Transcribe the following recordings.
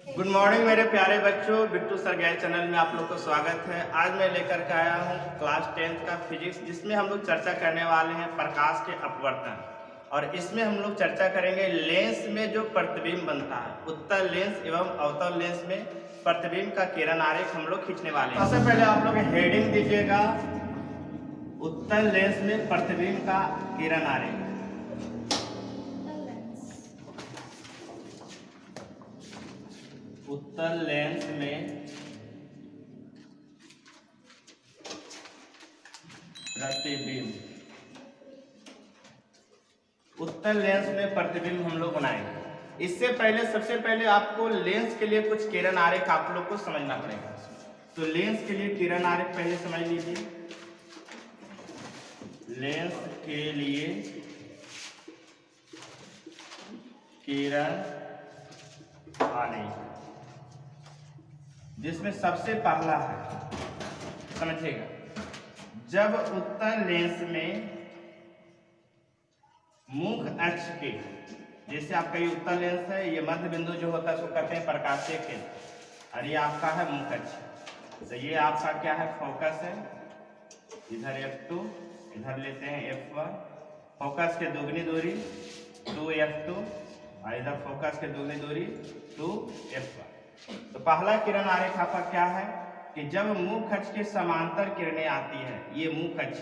Good morning मेरे प्यारे बच्चों, बिट्टू सर गैर चैनल में आप लोग को स्वागत है। आज मैं लेकर के आया हूँ क्लास 10th का फिजिक्स, जिसमें हम लोग चर्चा करने वाले हैं प्रकाश के अपवर्तन। और इसमें हम लोग चर्चा करेंगे लेंस में जो प्रतिबिंब बनता है, उत्तल लेंस एवं अवतल लेंस में प्रतिबिंब का किरण आरेख हम लोग खींचने वाले हैं। सबसे पहले आप लोग हेडिंग दीजिएगा, उत्तल लेंस में प्रतिबिंब का किरण आरेख। उत्तल लेंस में प्रतिबिंब, उत्तल लेंस में प्रतिबिंब हम लोग बनाएंगे। इससे पहले सबसे पहले आपको लेंस के लिए कुछ किरण आरेख आप लोग को समझना पड़ेगा। तो लेंस के लिए किरण आरेख पहले समझ लीजिए। लेंस के लिए किरण आरेख, जिसमें सबसे पहला है, समझिएगा, जब उत्तल लेंस में मुख्य अक्ष के, जैसे आपका ये उत्तल लेंस है, ये मध्य बिंदु जो होता है उसको कहते हैं प्रकाशीय केंद्र, और ये आपका है मुख्य अक्ष। तो ये आपका क्या है, फोकस है। इधर F2, इधर लेते हैं F1। फोकस के दोगुनी दूरी 2F2, और इधर फोकस के दोगुनी दूरी 2F1। तो पहला किरण आरेख आपका क्या है कि जब मुख्य अक्ष के समांतर किरणें आती है, ये मुख्य अक्ष,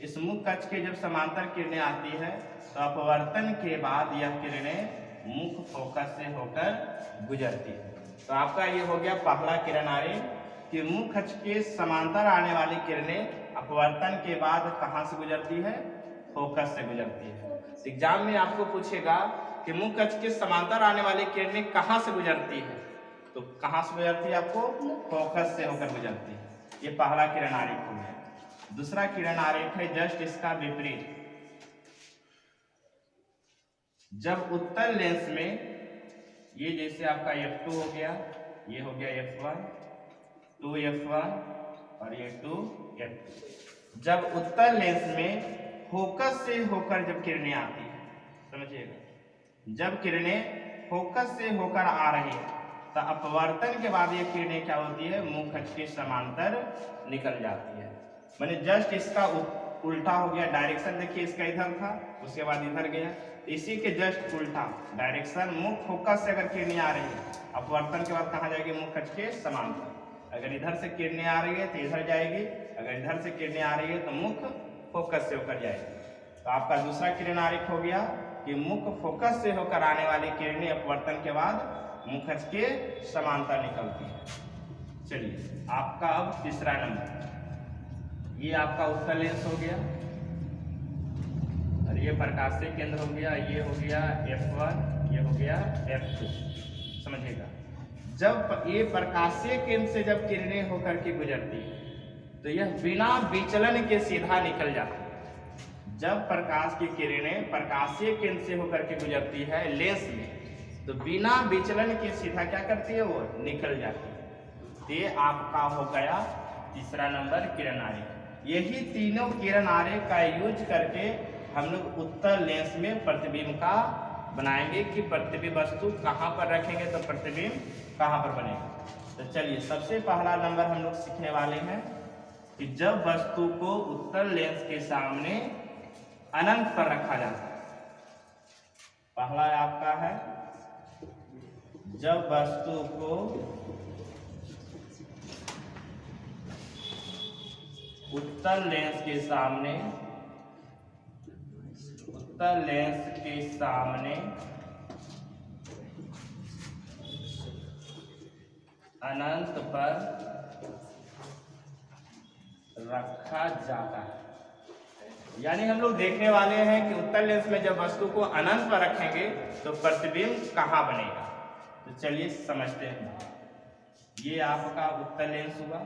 इस मुख्य अक्ष के जब समांतर किरणें आती है तो अपवर्तन के बाद यह किरणें मुख्य फोकस से होकर गुजरती है। तो आपका ये हो गया पहला किरण आरेख कि मुख्य अक्ष के समांतर आने वाली किरणें अपवर्तन के बाद कहां से गुजरती है, फोकस से गुजरती है। एग्जाम में आपको पूछेगा कि मुख्य अक्ष के समांतर आने वाली किरणें कहां से गुजरती है, तो कहां से गुजरती है, आपको फोकस से होकर गुजरती है। ये पहला किरण आरेख हो गया। दूसरा किरण आरेख है जस्ट इसका विपरीत। जब उत्तल लेंस में, ये जैसे आपका F2 हो गया, ये हो गया F1, 2F1 और ये 2F2। जब उत्तल लेंस में फोकस से होकर जब किरणें आती है, समझिएगा, जब किरणें फोकस से होकर आ रही है तो अपवर्तन के बाद ये किरणें क्या होती है, मुख्य अक्ष के समांतर निकल जाती है। मैंने जस्ट इसका उल्टा हो गया। डायरेक्शन देखिए, इसका इधर था, उसके बाद इधर गया। इसी के जस्ट उल्टा डायरेक्शन, मुख्य फोकस से अगर किरणें आ रही है, अपवर्तन के बाद कहाँ जाएगी, मुख्य अक्ष के समांतर। अगर इधर से किरणें आ रही है तो इधर जाएगी, अगर इधर से किरणें आ रही है तो मुख्य फोकस से होकर जाएगी। तो आपका दूसरा किरण आरेख हो गया कि मुख्य फोकस से होकर आने वाली किरणें अपवर्तन के बाद मुख्य अक्ष के समांतर निकलती है। चलिए, आपका अब तीसरा नंबर, ये आपका उत्तल लेंस हो गया और ये प्रकाशीय केंद्र हो गया। ये हो गया F1, ये हो गया F2। समझिएगा, जब ये प्रकाशीय केंद्र से जब किरणें होकर के गुजरती है तो यह बिना विचलन के सीधा निकल जाती है। जब प्रकाश की किरणें प्रकाशीय केंद्र से होकर के गुजरती है लेंस में, तो बिना विचलन के सीधा क्या करती है, वो निकल जाती है। ये आपका हो गया तीसरा नंबर किरण आरेख। यही तीनों किरण आरेख का यूज करके हम लोग उत्तल लेंस में प्रतिबिंब का बनाएंगे कि प्रतिबिंब वस्तु कहाँ पर रखेंगे तो प्रतिबिंब कहाँ पर बनेगा। तो चलिए, सबसे पहला नंबर हम लोग सीखने वाले हैं कि जब वस्तु को उत्तल लेंस के सामने अनंत पर रखा जाता है। पहला आपका है, जब वस्तु को उत्तल लेंस के सामने, उत्तल लेंस के सामने अनंत पर रखा जाता है। यानी हम लोग देखने वाले हैं कि उत्तल लेंस में जब वस्तु को अनंत पर रखेंगे तो प्रतिबिंब कहाँ बनेगा। तो चलिए समझते हैं। ये आपका उत्तल लेंस हुआ,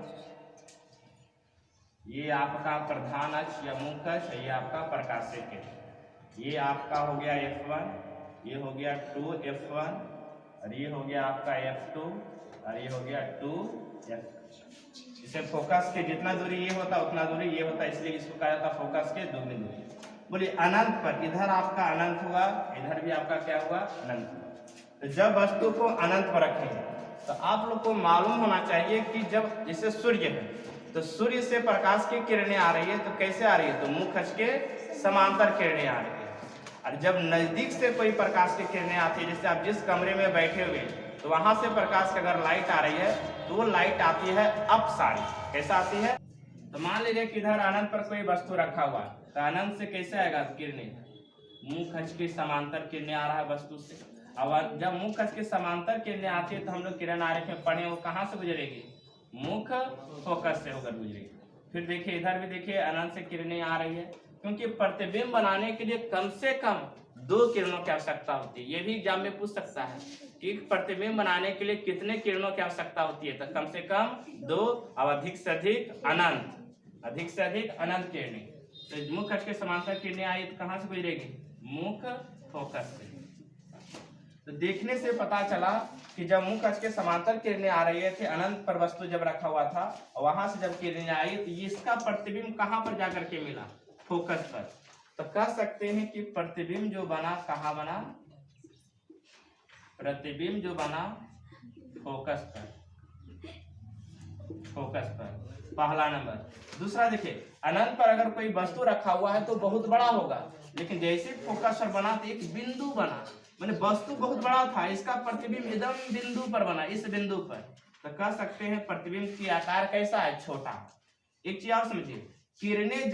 ये आपका प्रधान अक्ष या मुख्य अक्ष, ये आपका प्रकाशीय केंद्र। ये आपका हो गया F1, ये हो गया 2F1, और ये हो गया आपका F2, और ये हो गया 2F। इसे फोकस के जितना दूरी ये होता उतना दूरी ये होता, इसलिए इसको कहा जाता फोकस के दोगुनी दूरी। बोलिए अनंत पर, इधर आपका अनंत हुआ, इधर भी आपका क्या हुआ, अनंत हुआ। तो जब वस्तु को अनंत पर रखेंगे तो आप लोग को मालूम होना चाहिए कि जब जैसे सूर्य है तो सूर्य से प्रकाश की किरणें आ रही है तो कैसे आ रही है, तो मुख अक्ष के समांतर किरणें आ रही है। और जब नजदीक से कोई प्रकाश की किरणें आती है, जैसे आप जिस कमरे में बैठे हुए तो वहां से प्रकाश की अगर लाइट आ रही है तो वो लाइट आती है अपसारी। कैसा आती है, तो मान लीजिए कि इधर अनंत पर कोई वस्तु रखा हुआ है तो अनंत से कैसे आएगा किरणें, मुख अक्ष के समांतर किरणें आ रहा है वस्तु से। अब जब मुख अक्ष के समांतर किरणें आती है तो हम लोग किरण आरेख में पढ़े, वो कहाँ से गुजरेगी, मुख फोकस से होकर गुजरेगी। फिर देखिए इधर भी देखिए अनंत से किरणें आ रही है, क्योंकि प्रतिबिंब बनाने के लिए कम से कम 2 किरणों की आवश्यकता होती है। ये भी एग्जाम में पूछ सकता है कि प्रतिबिंब बनाने के लिए कितने किरणों की आवश्यकता होती है, तो कम से कम 2 और अधिक से अधिक अनंत किरणें। तो मुख अक्ष के समांतर किरणें आई तो कहाँ से गुजरेगी, मुख फोकस से। तो देखने से पता चला कि जब मुख अक्ष के समांतर किरणें आ रही थी, अनंत पर वस्तु जब रखा हुआ था, वहां से जब किरणें आई तो इसका प्रतिबिंब कहाँ पर जाकर के मिला, फोकस पर। तो कह सकते हैं कि प्रतिबिंब जो बना कहाँ बना, प्रतिबिंब जो बना फोकस पर, पहला नंबर। दूसरा देखिए अनंत पर अगर कोई वस्तु रखा हुआ है तो बहुत बड़ा होगा, लेकिन जैसे फोकस पर बना तो एक बिंदु बना, मैंने वस्तु बहुत बड़ा था, इसका प्रतिबिंब एकदम बिंदु पर बना, इस बिंदु पर। तो कह सकते हैं प्रतिबिंब की आकार कैसा है, छोटा। एक चीज और समझिए, किरणें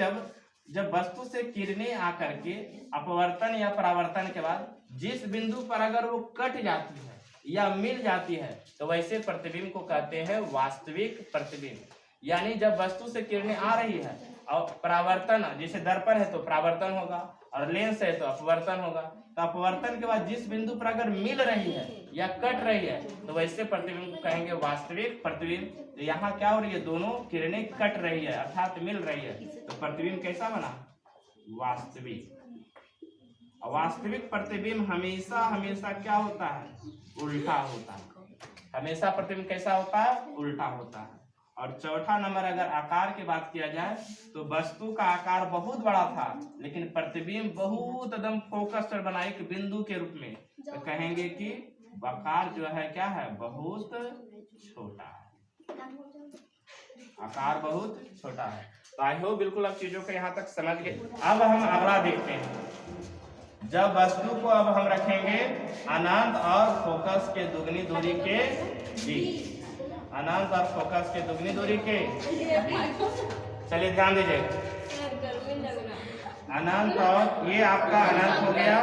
जब वस्तु से किरणें आकर के अपवर्तन या परावर्तन के बाद जिस बिंदु पर अगर वो कट जाती है या मिल जाती है तो वैसे प्रतिबिंब को कहते हैं वास्तविक प्रतिबिंब। यानी जब वस्तु से किरणें आ रही है और परावर्तन, जैसे दर्पण है तो परावर्तन होगा और लेंस है तो अपवर्तन होगा, तो अपवर्तन के बाद जिस बिंदु पर अगर मिल रही है या कट रही है तो वैसे प्रतिबिंब को कहेंगे वास्तविक प्रतिबिंब। तो यहाँ क्या हो रही है, दोनों किरणें कट रही है अर्थात मिल रही है, तो प्रतिबिंब कैसा बना, वास्तविक। वास्तविक प्रतिबिंब हमेशा क्या होता है, उल्टा होता है। हमेशा प्रतिबिंब कैसा होता है, उल्टा होता है। और चौथा नंबर अगर आकार की बात किया जाए तो वस्तु का आकार बहुत बड़ा था लेकिन प्रतिबिंब बहुत एकदम फोकस पर बना एक बिंदु के रूप में, तो कहेंगे कि आकार जो है क्या है, बहुत छोटा है, आकार बहुत छोटा है। तो आई होप बिल्कुल आप चीजों को यहाँ तक समझ गए। अब हम अगला देखते हैं, जब वस्तु को अब हम रखेंगे अनंत और फोकस के दुगनी दूरी के बीच, अनंत और फोकस के दुगनी दूरी के, चलिए ध्यान दीजिए, अनंत और ये आपका अनंत हो गया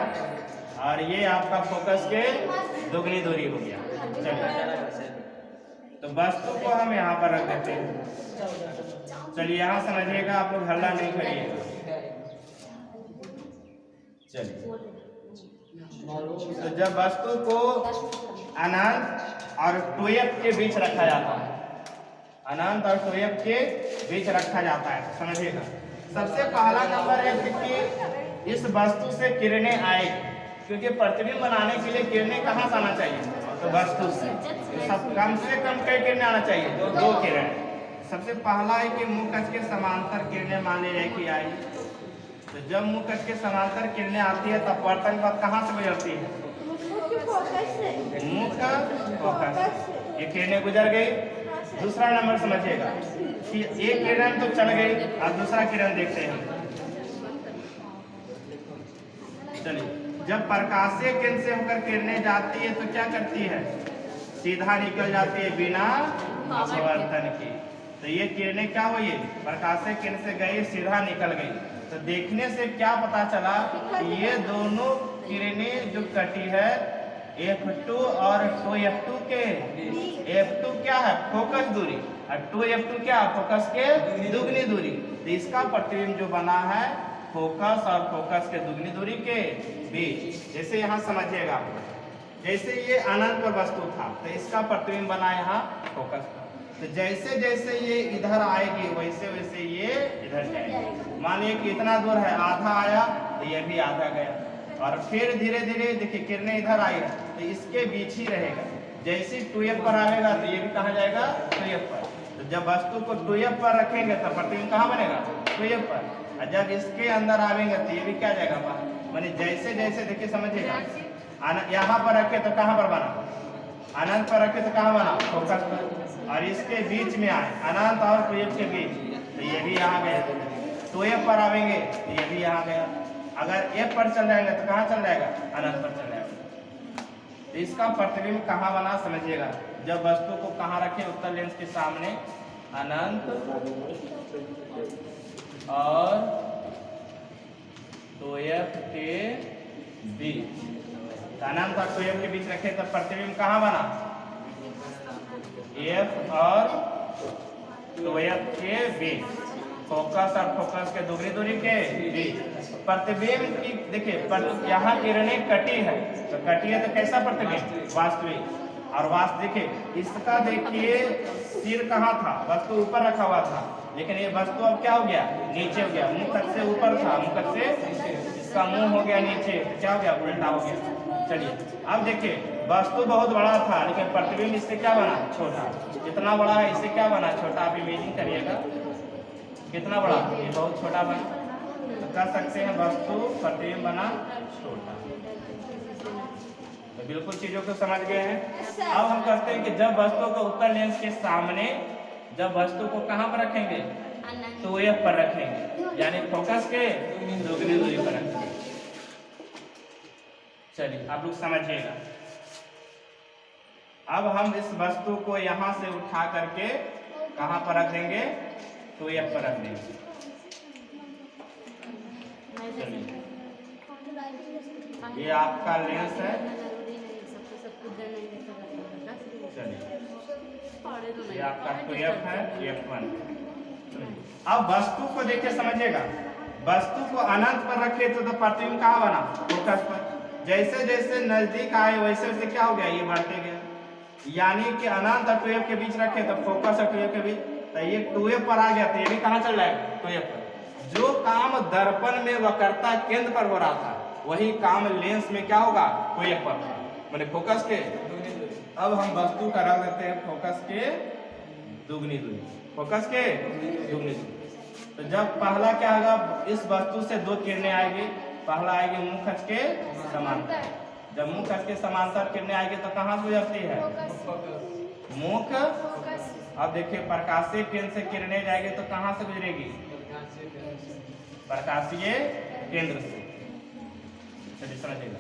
और ये आपका फोकस के दुगनी दूरी हो गया। चलिए तो वस्तु को हम यहाँ पर रख देते हैं। चलिए यहाँ समझिएगा, आप लोग हल्ला नहीं करिएगा। चलिए तो जब वस्तु को अनंत और 2f के बीच रखा जाता है, अनंत और 2f के बीच रखा जाता है, तो समझिएगा सबसे पहला नंबर है कि इस वस्तु से किरणें आए, क्योंकि प्रतिबिंब बनाने के लिए किरणें कहाँ से आना चाहिए, तो वस्तु से। सब कम से कम कई किरणें आना चाहिए, 2 किरण। सबसे पहला है कि मुख अक्ष के समांतर किरणें मान लीजिए कि आई, तो जब मुख अक्ष के समांतर किरणें आती है तब अपवर्तन के बाद कहाँ से गुजरती है, मुख फोकस, ये किरणें गुजर गई। दूसरा नंबर समझिएगा कि एक किरण तो चल गई और दूसरा किरण देखते हैं। चलिए जब प्रकाशीय केंद्र से होकर किरणें जाती है तो क्या करती है, सीधा निकल जाती है बिना अपवर्तन के। तो ये किरणें क्या हुई, प्रकाशीय केंद्र से गई सीधा निकल गई। तो देखने से क्या पता चला कि ये दोनों किरणें जो कटी है F2 और 2F2 के, F2 क्या है, फोकस दूरी, और 2F2 क्या, फोकस के दुगनी दूरी। तो इसका प्रतिबिंब जो बना है फोकस और फोकस के दुगनी दूरी के बीच। जैसे यहाँ समझिएगा, जैसे ये अनंत पर वस्तु था तो इसका प्रतिबिंब बना यहाँ फोकस पर, तो जैसे जैसे ये इधर आएगी वैसे वैसे ये इधर जाएगी। मानिए कि इतना दूर है, आधा आया तो ये भी आधा गया, और फिर धीरे धीरे देखिए किरणें इधर आई तो इसके बीच ही रहेगा। जैसे 2f पर आएगा तो ये भी कहाँ जाएगा, 2f पर। तो जब वस्तु को 2f पर रखेंगे तो प्रतिबिंब कहाँ बनेगा, 2f पर, और जब इसके अंदर आवेंगे तो ये भी क्या जाएगा बाहर। माने जैसे जैसे देखिए समझिएगा, यहाँ पर रखे तो कहाँ पर बना, अनंत पर रखे तो कहाँ बना, फोकस पर। और इसके बीच में आए अनंत और 2f के बीच, तो ये भी यहाँ गया। 2f पर आवेंगे तो ये भी यहाँ गया। अगर f पर चल जाएंगे तो कहाँ चल जाएगा, अनंत पर चल जाएगा। तो इसका प्रतिबिंब कहाँ बना समझिएगा, जब वस्तु को कहाँ रखे, उत्तल लेंस के सामने अनंत और 2f के बीच। अनंत और 2f के बीच रखे तो प्रतिबिंब कहाँ बना, f और 2f के बीच, फोकस और फोकस के दुगनी दूरी के बीच। प्रतिबिंब की देखिए, यहाँ किरणें कटी है, तो कटी है तो कैसा प्रतिबिंब, वास्तविक। और वास्तविक देखिए, इसका देखिए सिर कहाँ था, वस्तु ऊपर रखा हुआ था, लेकिन ये वस्तु अब क्या हो गया, नीचे हो गया। मुख से ऊपर था, मुख से इसका मुंह हो गया नीचे, तो क्या हो गया, उल्टा हो गया। चलिए अब देखिए, वस्तु बहुत बड़ा था लेकिन प्रतिबिंब इससे क्या बना, छोटा। कितना बड़ा है, इससे क्या बना, छोटा। आप इमेजिन करिएगा कितना बड़ा, ये बहुत छोटा बना, तो कह सकते हैं वस्तु प्रतिबिंब बना छोटा। तो बिल्कुल चीजों को समझ गए हैं। अब हम कहते हैं कि जब वस्तु को उत्तल लेंस के सामने, जब वस्तु को कहाँ पर रखेंगे, तो f पर रखेंगे, यानी फोकस के दुगनी दूरी पर रखेंगे। चलिए आप लोग समझिएगा। अब हम इस वस्तु को यहाँ से उठा करके कहाँ पर रख देंगे, तो f पर रख देंगे। चलिए ये आपका लेंस है, चलिए ये आपका 2f है, f1। अब वस्तु को देखिए समझिएगा, वस्तु को अनंत पर रखे तो प्रतिबिंब कहाँ बना, फोकस पर। जैसे जैसे नजदीक आए वैसे वैसे क्या हो गया, ये बढ़ते गया। यानी कि अनंत और 2f के बीच रखे तो फोकस और 2f के बीच, तो ये 2f पर आ गया, तो ये भी कहाँ चल जाएगा, 2f पर। जो काम दर्पण में वक्रता केंद्र पर हो रहा था, वही काम लेंस में क्या होगा, 2f पर, मैंने फोकस के। अब हम वस्तु का रख देते हैं फोकस के दुगनी दूरी, फोकस के दुगनी दूरी। तो जब पहला क्या होगा, इस वस्तु से दो किरणें आएगी, पहला आएगी मुख अक्ष के समांतर। जब मुख अक्ष के समांतर किरणें आएगी तो कहाँ से गुजरती है, मुख। अब देखिए प्रकाशीय केंद्र से किरणें जाएगी तो कहाँ से गुजरेगी, प्रकाशीय केंद्र से। चलिए समझिएगा।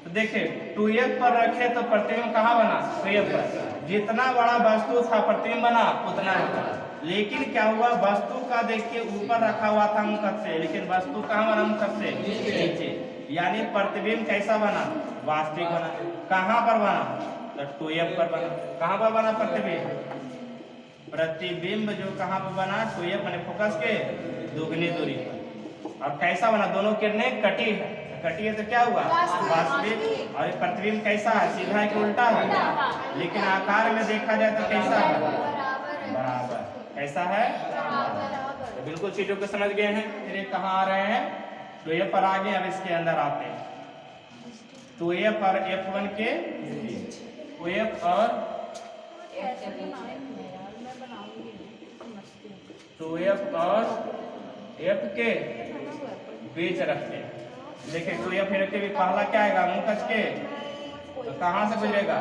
तो देखिए 2f पर रखे तो प्रतिबिंब कहाँ बना, 2f पर। जितना बड़ा वस्तु था प्रतिबिंब बना उतना ही था। लेकिन क्या हुआ, वस्तु का देखिए ऊपर रखा हुआ था मुख से, लेकिन वस्तु कहाँ बना, मुख से नीचे। यानी प्रतिबिंब कैसा बना, वास्तविक बना। कहाँ पर बना, तो 2f पर बना। कहाँ पर बना प्रतिबिंब, प्रतिबिंब जो कहाँ पर बना, 2f माने फोकस के दुगनी दूरी पर। और कैसा बना, दोनों किरणें कटी है, कटी है तो क्या हुआ, वास्तविक। और प्रतिबिंब कैसा है, सीधा है कि उल्टा है, लेकिन आकार में देखा जाए तो कैसा है, बराबर। कैसा है, तो बिल्कुल चीजों को समझ गए हैं। फिर कहाँ आ रहे हैं, 2f पर आ गए। अब इसके अंदर आते हैं, 2f और f1 के, 2f और 2f और f के बीच रखते हैं। देखिए 2f रखते भी पहला क्या आएगा, मुख अक्ष के, तो कहाँ से गुजरेगा,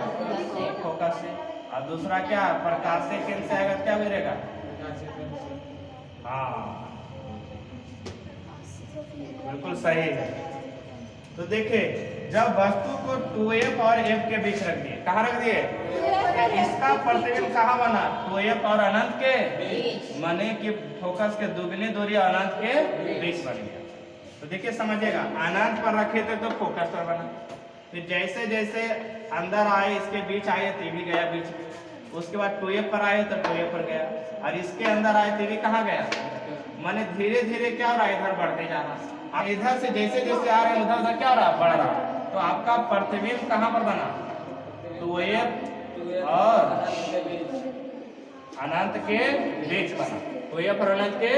फोकस से। और दूसरा क्या, प्रकाश से केंद्र से आएगा, क्या गुजरेगा, हाँ बिल्कुल सही है। तो देखिए जब वस्तु को 2f और f के बीच रख दिए, कहाँ रख दिए, इसका प्रतिबिंब कहाँ बना, 2f और अनंत के बीच, माने कि फोकस के दुगनी दूरी अनंत के बीच बन गया। तो देखिए समझिएगा, अनंत पर रखे थे तो फोकस पर बना, फिर जैसे जैसे अंदर आए इसके बीच आए तो भी गया बीच में, उसके बाद 2f पर आए तो 2f पर गया, और इसके अंदर आए तो भी कहाँ गया, माने धीरे धीरे क्या हो रहा है, इधर बढ़ते जा रहा है। इधर से जैसे जैसे आ रहे हैं उधर उधर क्या हो रहा है, बढ़ रहा है। तो आपका प्रतिबिंब कहाँ पर बना, 2f और अनंत के बीच बना, 2f और अनंत के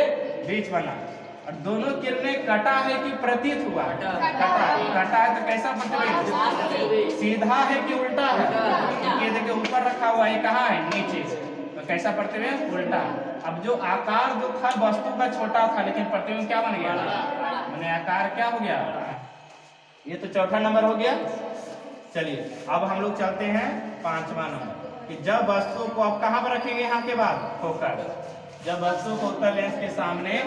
बीच बना। और दोनों किरणें कटा है कि प्रतीत हुआ, कटा है तो कैसा प्रतिबिंब, सीधा है कि उल्टा है, ये देखिए ऊपर रखा हुआ है, कहाँ है, नीचे, तो कैसा प्रतिबिंब, उल्टा। अब जो आकार जो था वस्तु का छोटा था, लेकिन प्रतिबिंब क्या बन गया, मैंने आकार क्या हो गया, ये तो चौथा नंबर हो गया। चलिए अब हम लोग चलते हैं 5वां नंबर कि जब वस्तु को आप कहां पर रखेंगे, यहाँ के बाद फोकस। जब वस्तु को उत्तल लेंस के सामने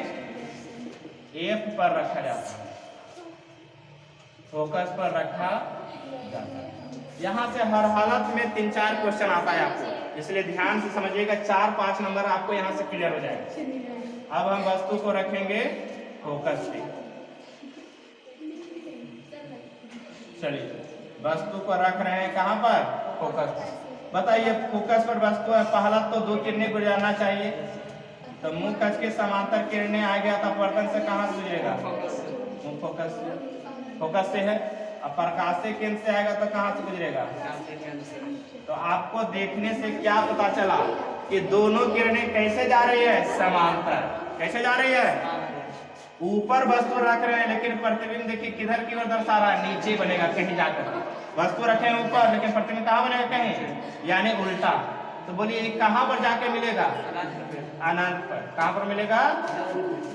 F पर रखा जाता है, फोकस पर रखा जाता है। यहाँ से हर हालत में 3-4 क्वेश्चन आता है आपको, इसलिए ध्यान से समझिएगा। 4-5 नंबर आपको यहाँ से क्लियर हो जाएगा। अब हम वस्तु को रखेंगे फोकस पे। चलिए वस्तु को रख रहे हैं कहाँ पर, फोकस पर। बताइए फोकस पर वस्तु है, पहला तो 2 किरणें गुजरना चाहिए, तो मुंह कच के समांतर किरणें आ गया तो अपवर्तन से कहाँ से गुजरेगा, फोकस से। फोकस से है। अब प्रकाशीय केंद्र से आएगा तो कहाँ से गुजरेगा, तो आपको देखने से क्या पता चला कि दोनों किरणें कैसे जा रही है, समांतर। कैसे जा रही है, ऊपर वस्तु रख रहे हैं लेकिन प्रतिबिंब देखिए किधर की ओर दर्शा रहा है, नीचे बनेगा कहीं जाकर। वस्तु रखे ऊपर लेकिन प्रतिबिंब कहाँ बनेगा, कहीं, यानी उल्टा। तो बोलिए कहाँ पर जाके मिलेगा, अनंत पर। कहाँ पर मिलेगा,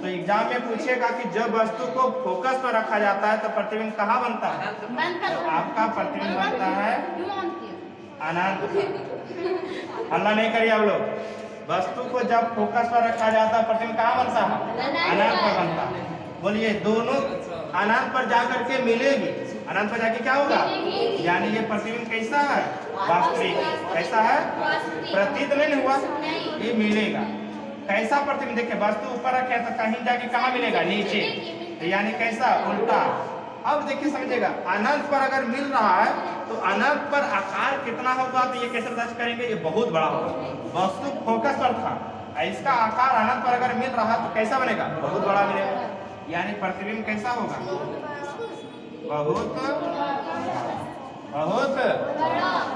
तो एग्जाम में पूछेगा कि जब वस्तु को फोकस पर रखा जाता है तो प्रतिबिंब कहाँ बनता है, तो आपका प्रतिबिंब बनता है अनंत पर। हल्ला नहीं करिए आप लोग। वस्तु को जब फोकस पर रखा जाता है प्रतिबिंब कहाँ बनता है, अनंत पर बनता है। बोलिए दोनों अनंत पर जाकर के मिलेगी, अनंत पर जाके क्या होगा, यानी ये प्रतिबिंब कैसा है, वास्तविक। कैसा है, प्रतीत नहीं हुआ, ये मिलेगा। कैसा प्रतिबिंब, देखिए वस्तु ऊपर रखे तो कहीं जाके कहाँ मिलेगा, नीचे, यानी कैसा, उल्टा। अब देखिए समझेगा, अनंत पर अगर मिल रहा है तो अनंत पर आकार कितना होगा, तो ये कैसे दर्ज करेंगे, ये बहुत बड़ा होगा। वस्तु फोकस पर था, इसका आकार अनंत पर अगर मिल रहा तो कैसा बनेगा, बहुत बड़ा मिलेगा, यानी प्रतिबिंब कैसा होगा, बहुत बहुत।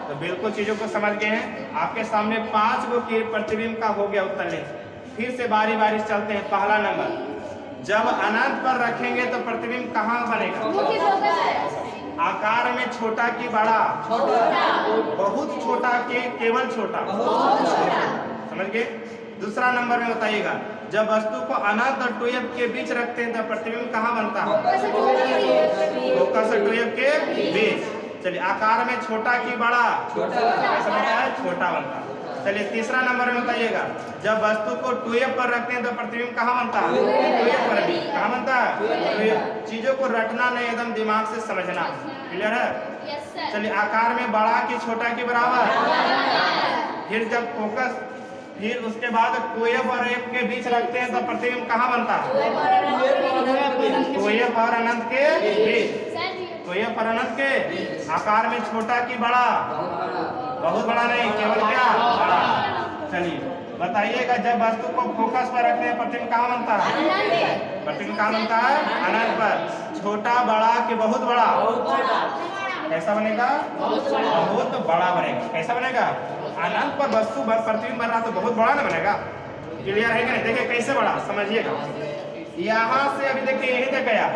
तो बिल्कुल चीजों को समझ गए हैं। आपके सामने 5 गो की प्रतिबिंब का हो गया उत्तर लेंस। फिर से बारी बारी चलते हैं। पहला नंबर, जब अनंत पर रखेंगे तो प्रतिबिंब कहाँ बनेगा, आकार में छोटा की बड़ा, बहुत छोटा के केवल छोटा, समझ गए। दूसरा नंबर में बताइएगा, जब वस्तु को अनंत और 2f के बीच रखते हैं तो प्रतिबिंब कहाँ बनता है, फोकस और 2f के बीच। चलिए आकार में छोटा की बड़ा, कैसा बनता है, छोटा बनता है। चलिए तीसरा नंबर में बताइएगा, जब वस्तु को 2f पर रखते हैं तो प्रतिबिंब कहाँ बनता है, 2f पर भी। कहाँ बनता है, चीजों को रटना नहीं, एकदम दिमाग से समझना। क्लियर है। चलिए आकार में बड़ा की छोटा की बराबर, फिर जब फोकस, फिर उसके बाद 2f और f के बीच रखते हैं तो प्रतिबिंब कहाँ बनता है, 2f और अनंत के बीच। 2f और अनंत के, आकार में छोटा की बड़ा, बहुत बड़ा नहीं, केवल क्या, बड़ा। चलिए बताइएगा, जब वस्तु को फोकस पर रखते हैं प्रतिबिंब कहाँ बनता है, प्रतिबिंब कहाँ बनता है, अनंत पर। छोटा बड़ा के बहुत बड़ा, कैसा बनेगा, बहुत बड़ा बनेगा। कैसा बनेगा, अनंत पर वस्तु प्रतिबिंब बन रहा तो बहुत बड़ा ना बनेगा। क्लियर है कि नहीं, देखिए कैसे बड़ा, समझिएगा। यहाँ से अभी देखिए यहीं तक गया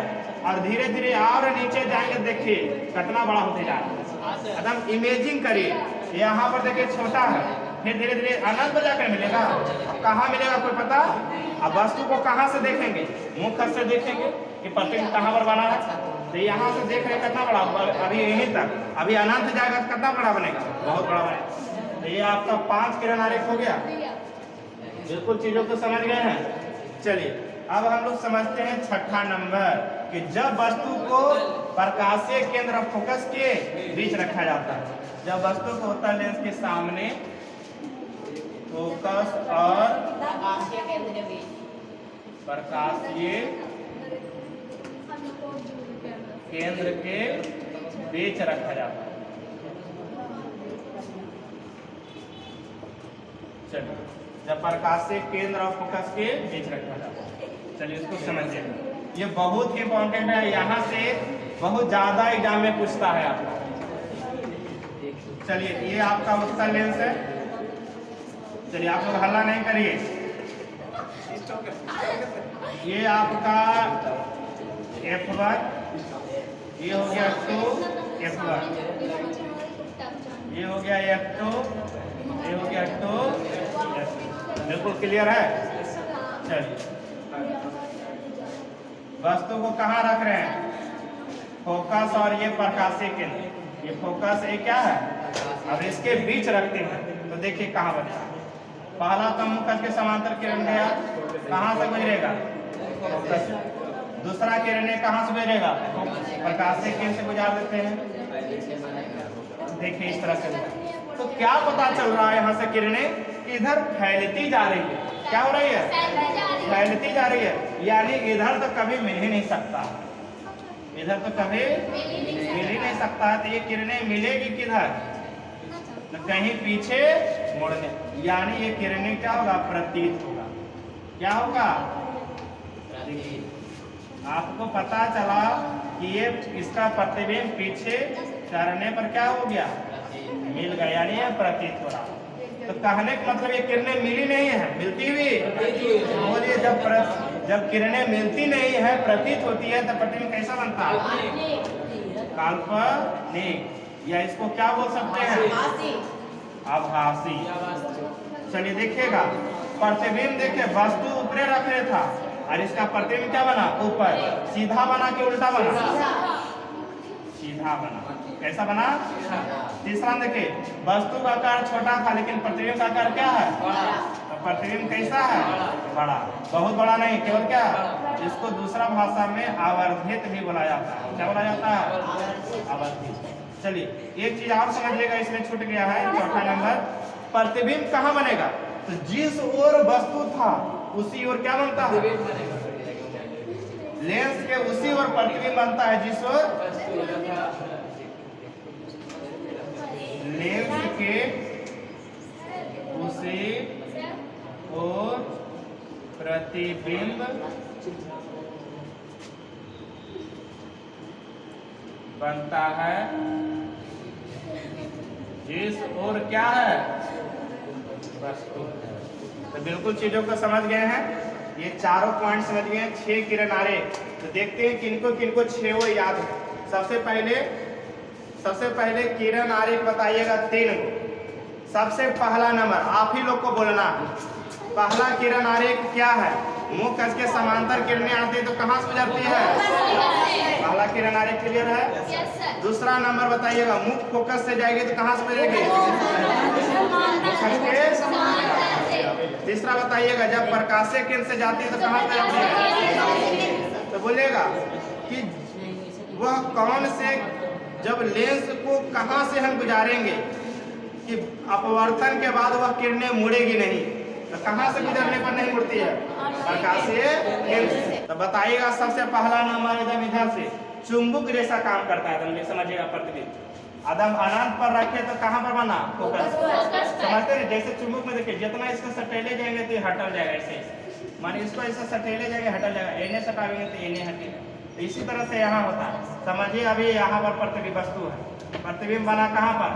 और धीरे धीरे और नीचे जाएंगे, देखिए कितना बड़ा होते जा रहा है। एकदम इमेजिंग करिए, यहाँ पर देखिए छोटा है, फिर धीरे धीरे अनंत पर जाकर मिलेगा। अब कहाँ मिलेगा कोई पता, अब वस्तु को कहाँ से देखेंगे, मुख से देखेंगे कि प्रतिबिंब कहाँ पर बना है। तो यहाँ से देख रहे कितना बड़ा, अभी यहीं तक, अभी अनंत जाएगा तो कितना बड़ा बनेगा, बहुत बड़ा बनेगा। तो ये आपका 5 किरण आरेख हो गया। बिल्कुल चीजों को समझ गए हैं। चलिए अब हम लोग समझते हैं 6ठा नंबर कि जब वस्तु को प्रकाशीय केंद्र और फोकस के बीच रखा जाता है। जब वस्तु को उत्तल लेंस के सामने फोकस और प्रकाशीय केंद्र के बीच रखा जाता है। चलिए जब प्रकाशीय केंद्र और फोकस के बीच रखा जाता है, चलिए इसको समझिए। ये बहुत ही इंपॉर्टेंट है, यहाँ से बहुत ज्यादा एग्जाम में पूछता है आपका। चलिए ये आपका उत्तल लेंस है। चलिए आप लोग हल्ला नहीं करिए। ये आपका F1, ये हो गया F2, F1, ये हो गया F2, ये हो गया F2। बिल्कुल क्लियर है। चलिए वस्तु को कहाँ रख रहे हैं, फोकस और ये प्रकाशीय केंद्र। ये फोकस ये क्या है, अब इसके बीच रखते हैं तो देखिए कहाँ बनेगा। पहला तो मुख के समांतर किरण गया, कहाँ से गुजरेगा, फोकस। दूसरा किरण कहाँ से गुजरेगा, प्रकाश से किरण से गुजार देते हैं। देखिए इस तरह से, तो क्या पता चल रहा है यहाँ से किरणें इधर फैलती जा रही है। क्या हो रही है, फैलती जा रही है, यानी इधर तो कभी मिल ही नहीं सकता, इधर तो कभी मिल ही नहीं सकता है। तो ये किरणें मिलेगी किधर, तो कहीं पीछे मुड़ने, यानी ये किरणें क्या होगा, प्रतीत होगा। क्या होगा, आपको पता चला कि ये इसका प्रतिबिंब पीछे करने पर क्या हो गया, मिल गया, यानी ये प्रतीत हो रहा। तो कहने का मतलब ये किरणें मिली नहीं है, मिलती हुई। बोलिए जब किरणें मिलती नहीं है, प्रतीत होती है, तो प्रतिबिंब कैसा बनता है, काल्पनिक, या इसको क्या बोल सकते हैं, आभासी। चलिए देखिएगा, प्रतिबिंब देखिए वस्तु ऊपरे रख रहे था और इसका प्रतिबिंब क्या बना, ऊपर। सीधा बना कि उल्टा बना, सीधा बना। कैसा बना, तीसरा देखिए, वस्तु का आकार छोटा था लेकिन प्रतिबिंब का आकार क्या है, तो प्रतिबिंब कैसा है, बड़ा। बहुत बड़ा नहीं, केवल क्या, इसको दूसरा भाषा में आवर्धित भी बोला जाता है। क्या बोला जाता है, आवर्धित। चलिए एक चीज और समझिएगा, इसमें छूट गया है, चौथा नंबर, प्रतिबिंब कहाँ बनेगा, तो जिस ओर वस्तु था उसी ओर क्या बनता है, लेंस के उसी ओर प्रतिबिंब बनता है, जिस ओर लेंस के उसी ओर प्रतिबिंब बनता है, जिस ओर क्या है, वस्तु। तो बिल्कुल चीजों को समझ गए हैं, ये चारों पॉइंट समझ गए हैं। 6 किरण आ रहे, तो देखते हैं किनको किनको 6 वो याद है। सबसे पहले किरण आरेख बताइएगा 3 को। सबसे पहला नंबर आप ही लोग को बोलना है, पहला किरण आरेख क्या है, मुख के समांतर किरणें आती है तो कहाँ से गुजरती है, पहला किरण आरेख क्लियर है। दूसरा नंबर बताइएगा, मुख फोकस से जाएगी तो कहाँ से गुजरेगी, तीसरा बताइएगा, जब प्रकाशीय किरण से जाती है तो कहाँ से जाती है, तो बोलेगा कि वह कौन से, जब लेंस को कहां से हम गुजारेंगे कि अपवर्तन के बाद वह किरणें मुड़ेगी नहीं, तो कहां से गुजरने पर नहीं मुड़ती है, प्रकाशीय किरण से। तो बताइएगा सबसे पहला नंबर एकदम इधर से चुंबक जैसा काम करता है, तुम समझिएगा। प्रतिबिंब आदम अनंत पर रखे तो कहां पर बना, फोकस। समझते हैं, जैसे चुंबक में देखिए जितना इसको सटेले जाएंगे तो हटल जाएगा, ऐसे माने इसको ऐसे सटेले जाएंगे हटल जाएगा, इन्हें सटाएंगे तो इन्हें हटेगा। तो इसी तरह से यहाँ होता है, समझिए। अभी यहाँ पर प्रतिबिंब वस्तु है, प्रतिबिंब बना कहाँ पर,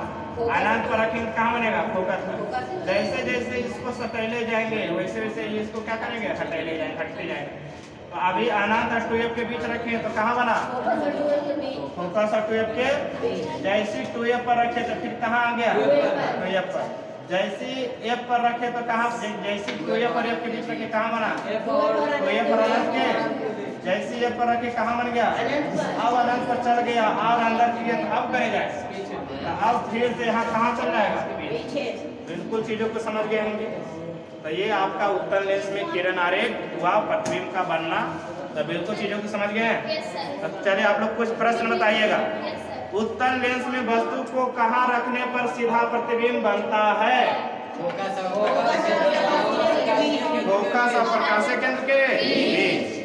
अनंत पर रखेंगे कहाँ बनेगा, फोकस पर। जैसे जैसे इसको सटेले जाएंगे वैसे वैसे इसको क्या करेंगे, हटेले जाएंगे, हटते जाएंगे। तो अभी अनंत और 2f के बीच रखे तो कहाँ बना, फोकस और 2f के, जैसे 2f पर रखे तो फिर कहाँ आ गया, 2f पर। जैसे f पर रखे तो कहाँ, जैसे 2f और f के बीच रखे कहाँ बना, 2f पर अनंत के, जैसे f पर रखे कहाँ बन गया, अब अनंत पर चल गया और अंदर किया तो अब करे जाए, तो अब फिर से यहाँ कहाँ चल जाएगा, बिल्कुल चीजों को समझ गए होंगे। तो ये आपका उत्तल लेंस में किरण आरेख हुआ, प्रतिबिंब का बनना, तो बिल्कुल चीजों को समझ गए हैं। तो चलिए आप लोग कुछ प्रश्न बताइएगा। उत्तल लेंस में वस्तु को कहाँ रखने पर सीधा प्रतिबिंब बनता है, फोकस और प्रकाशीय केंद्र के बीच,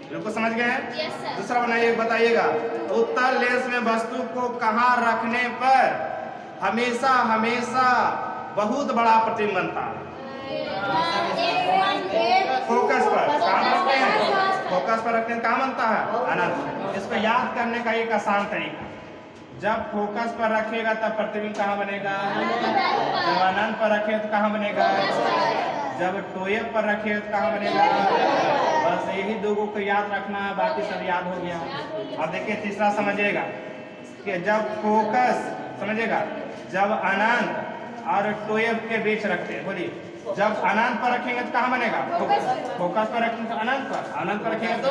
बिल्कुल समझ गए हैं। दूसरा बनाइए, बताइएगा उत्तल लेंस में वस्तु को कहाँ रखने पर हमेशा हमेशा बहुत बड़ा प्रतिबिंब बनता है, फोकस पर। कहाँ रखते हैं, फोकस पर रखने कहाँ बनता है, अनंत। इसको याद करने का एक आसान तरीका, जब फोकस पर रखेगा तब प्रतिबिंब कहाँ बनेगा, जब अनंत पर रखे तो कहाँ बनेगा, जब 2f पर रखे तो कहाँ बनेगा। बस यही दो को याद रखना है, बाकी सब याद हो गया। अब देखिए तीसरा समझिएगा कि जब फोकस, समझिएगा, जब अनंत और 2f के बीच रखते हैं, बोलिए जब अनंत पर रखेंगे तो कहाँ बनेगा? फोकस पर रखेंगे तो अनंत पर रखेंगे तो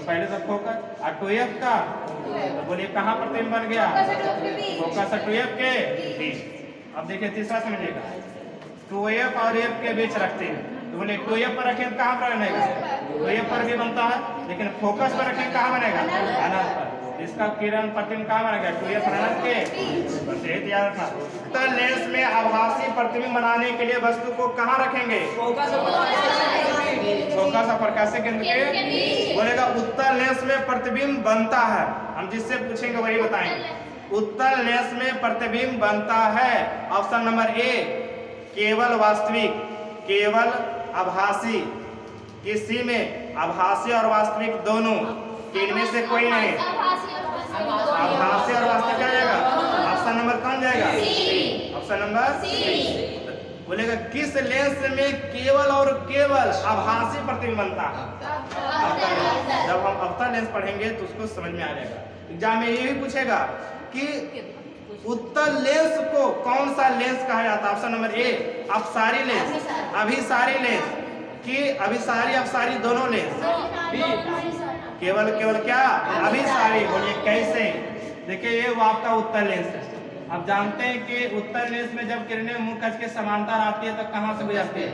पहले तो फोकस और 2f का तो बोलिए कहाँ प्रतिबिंब बन गया? फोकस और 2f के बीच। अब देखिए तीसरा समझिएगा, 2f और f के बीच रखते हैं तो बोले 2f पर रखें कहाँ पर बनेगा? 2f पर भी बनता है, लेकिन फोकस पर रखें कहाँ बनेगा? अनंत पर। इसका किरण प्रतिबिंब कहाँ बनेगा? 2f अनंत के बस यही याद रखना। उत्तल लेंस में आभासी प्रतिबिंब बनाने के लिए वस्तु को कहाँ रखेंगे? फोकस और प्रकाशीय केंद्र के बोलेगा। उत्तल लेंस में प्रतिबिंब बनता है, हम जिससे पूछेंगे वही बताएंगे। उत्तल लेंस में प्रतिबिंब बनता है, ऑप्शन नंबर ए केवल वास्तविक, केवल आभासी, किसी में आभासी और वास्तविक दोनों, इनमें से कोई नहीं। आभासी और वास्तविक क्या जाएगा? ऑप्शन नंबर कौन जाएगा? Option number C. बोलेगा किस लेंस में केवल और केवल आभासी प्रतिबिंब बनता है? जब हम अवतल लेंस पढ़ेंगे तो उसको समझ में आ जाएगा। एग्जाम में ये भी पूछेगा कि उत्तल लेंस को कौन सा लेंस कहा जाता है? ऑप्शन नंबर ए अपसारी लेंस, अभिसारी लेंस कि अभिसारी अपसारी दोनों लेंस? केवल क्या? अभिसारी। बोलिए कैसे? देखिए ये वो आपका उत्तल लेंस है। अब जानते हैं कि उत्तल लेंस में जब किरणें मुंह कच के समांतर आती है तो कहां से गुजरती है?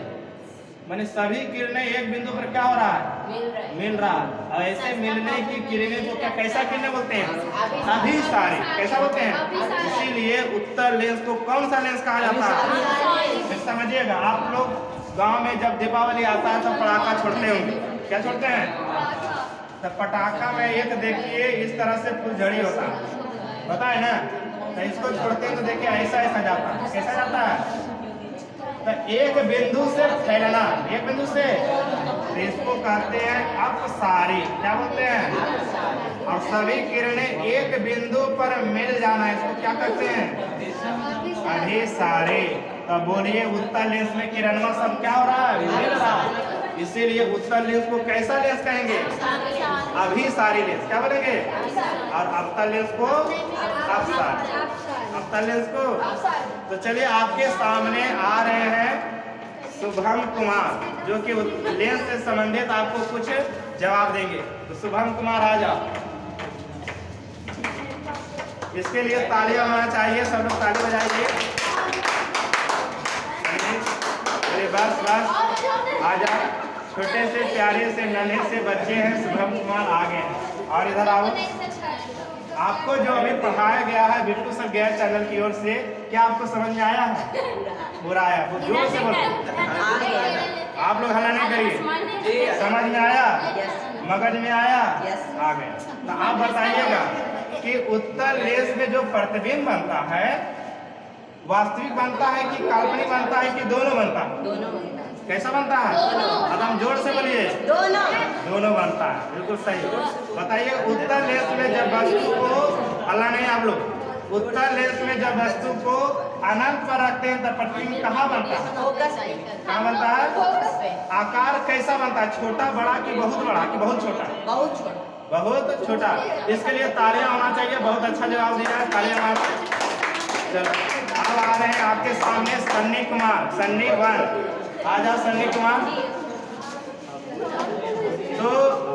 माने सभी किरणें एक बिंदु पर क्या हो रहा है? मिल रहा है। और ऐसे मिलने की किरणें को क्या कैसा किरणें बोलते हैं? अभिसारी। कैसा बोलते हैं? इसीलिए उत्तल लेंस को कौन सा लेंस कहा जाता है? फिर समझिएगा, आप लोग गांव में जब दीपावली आता है तो पटाखा छोड़ते होंगे। क्या छोड़ते हैं? तो पटाखा में एक देखिए इस तरह से फुलझड़ी होता है, पता है ना? तो इसको छोड़ते हैं तो देखिए ऐसा जाता है। कैसा जाता है? तो एक बिंदु से फैलना, एक बिंदु से, तो इसको कहते हैं अपसारी। क्या बोलते हैं? और सभी किरणें एक बिंदु पर मिल जाना, इसको क्या कहते हैं? अभिसारी। तो बोलिए उत्तल लेंस में किरणों सब क्या हो रहा है? मिल रहा है। इसीलिए उत्तल लेंस को कैसा लेंस कहेंगे? अभिसारी लेंस। क्या बोलेंगे? और अवतल लेंस को अपसारी। अवतल लेंस को। तो चलिए आपके सामने आ रहे हैं शुभम कुमार, जो कि लेंस से संबंधित आपको कुछ जवाब देंगे। तो शुभम कुमार आ जाओ। इसके लिए तालियां होना चाहिए, सब लोग ताली बजाइए। बस आ जाओ। छोटे से प्यारे से नन्हे से बच्चे हैं, शुभम कुमार आ गए हैं। और इधर आओ। आपको जो अभी पढ़ाया गया है बिट्टू सर गैर चैनल की ओर से, क्या आपको समझ में आया है? पूरा आया? वो जोर से बोलो। आप लोग हल्ला नहीं करिए। समझ में आया? मगज में आया? आ गए। तो आप बताइएगा कि उत्तल लेंस में जो प्रतिबिंब बनता है वास्तविक बनता है कि काल्पनिक बनता है कि दोनों बनता है? दोनों। कैसा बनता है? अब हम जोर से बोलिए। दोनों बनता है। बिल्कुल सही। बताइए उत्तल लेंस में जब वस्तु को, हल्ला नहीं आप लोग, उत्तल लेंस में जब वस्तु को अनंत पर रखते हैं तो प्रतिबिंब कहाँ बनता है? कहाँ बनता है? आकार कैसा बनता है? छोटा बड़ा कि बहुत बड़ा कि बहुत छोटा? बहुत छोटा। इसके लिए तालियां होना चाहिए। बहुत अच्छा जवाब दिया है, तालियां मारो। चलो अब आ रहे हैं आपके सामने सन्नी कुमार, सन्नी 1। आ जाओ सन्नी कुमार। तो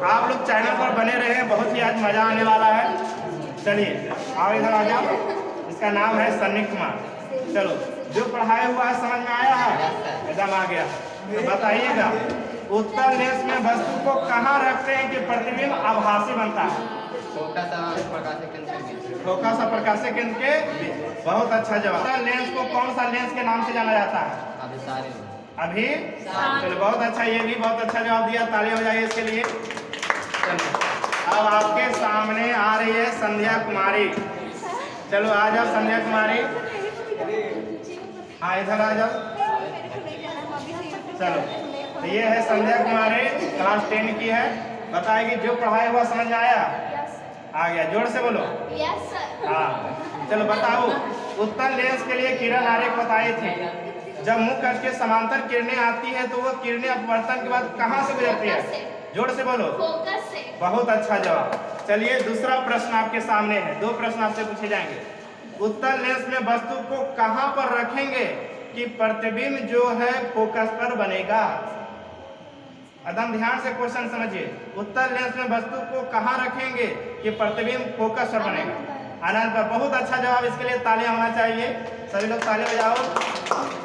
आप लोग चैनल पर बने रहे, बहुत ही आज मजा आने वाला है। चलिए आओ इधर आ जाओ। इसका नाम है सन्नी कुमार। चलो जो पढ़ाया हुआ है समझ में आया है? एकदम आ गया। तो बताइएगा उत्तल लेंस में वस्तु को कहाँ रखते हैं कि प्रतिबिंब आभासी बनता है? फोकस और प्रकाशीय केंद्र के। बहुत अच्छा जवाब। लेंस को कौन सा लेंस के नाम से जाना जाता है? अभी। चलो बहुत अच्छा, ये भी बहुत अच्छा जवाब दिया, ताली हो जाइए इसके लिए। चलो अब आपके सामने आ रही है संध्या कुमारी। चलो आ जाओ संध्या कुमारी। हाँ इधर आ जाओ। चलो तो ये है संध्या कुमारी, क्लास 10 की है। बताएगी जो पढ़ाया हुआ समझ में आया? आ गया? जोर से बोलो। Yes sir. हाँ चलो बताओ। उत्तल लेंस के लिए किरण आरेख बताए थे। जब मुंह कट के समांतर किरणें आती है तो वो किरणें अपवर्तन के बाद कहाँ से गुजरती है? जोर से बोलो। फोकस से। बहुत अच्छा जवाब। चलिए दूसरा प्रश्न आपके सामने है। 2 प्रश्न आपसे पूछे जाएंगे। उत्तल लेंस में वस्तु को कहाँ पर रखेंगे कि प्रतिबिंब जो है फोकस पर बनेगा। एकदम ध्यान से क्वेश्चन समझिए, उत्तल लेंस में वस्तु को कहाँ रखेंगे कि प्रतिबिंब फोकस पर बनेगा? अनंत पर। बहुत अच्छा जवाब, इसके लिए तालियां होना चाहिए, सभी लोग ताली बजाओ।